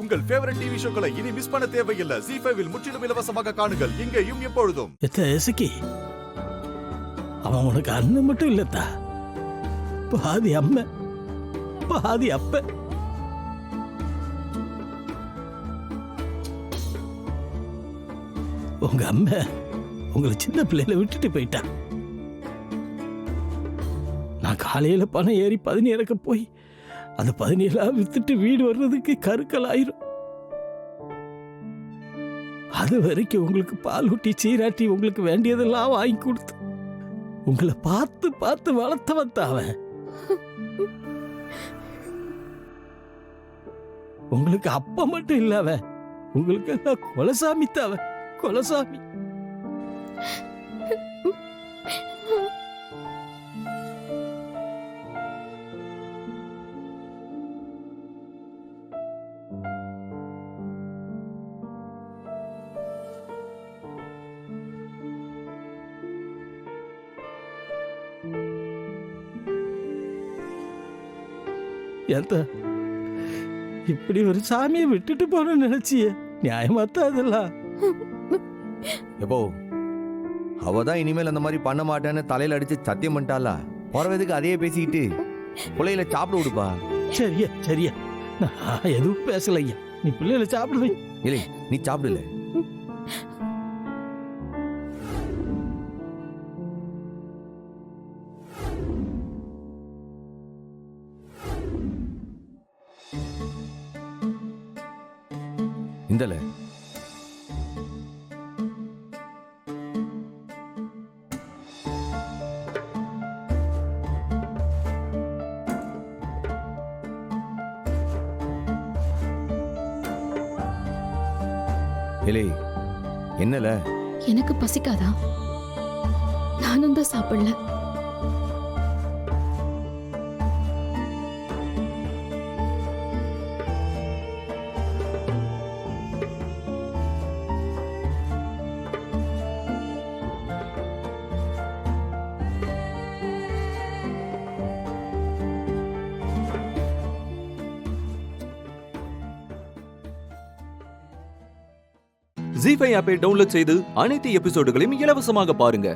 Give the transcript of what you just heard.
உங்கள் favourite TV ஷோக்களை இனி miss பண்ண தேவையில்லை. ஜீ5 இல் முற்றிலும் இலவசமாக காணுங்கள். இங்கேயும் எப்பொழுதும். அவன் உனக்கு அண்ணன் மட்டும் இல்லத்தா, பாதி அம்மை பாதி அப்ப. உங்க அம்மா உங்களை சின்ன பிள்ளையில விட்டுட்டு போயிட்டா. நான் காலையில பணம் ஏறி 17 போய் அந்த 17 வித்துட்டு வீடு வர்றதுக்கு கருக்கல் ஆயிரும். அது வரைக்கும் உங்களுக்கு பால் ஊட்டி சீராட்டி உங்களுக்கு வேண்டியதெல்லாம் வாங்கி கொடுத்து உங்களை பார்த்து பார்த்து வளர்த்தவன் அவன். உங்களுக்கு அப்ப மட்டும் இல்ல அவன், உங்களுக்கு எல்லாம் கொலசாமி அவன், கொலசாமி. இப்படி ஒரு சாமியை விட்டுட்டு போன நினைச்சிய நியாயமாத்தான் அதெல்லாம். எப்போ அவதான் இனிமேல் அந்த மாதிரி பண்ண மாட்டேன்னு தலையில அடிச்சு சத்தியம் பண்ணிட்டாளா? போறதுக்கு அதையே பேசிக்கிட்டு பிள்ளையில சாப்பிட விடுப்பா. சரியா சரியா, நான் எதுவும் பேசலையா. நீ பிள்ளைகளை சாப்பிடுவே இல்லை, நீ சாப்பிடல. இந்தல என்னல? எனக்கு பசிக்காதா? நானும் தான் சாப்பிடல. ஜீ5 ஆப்பை டவுன்லோட் செய்து அனைத்து எபிசோடுகளையும் இலவசமாக பாருங்க.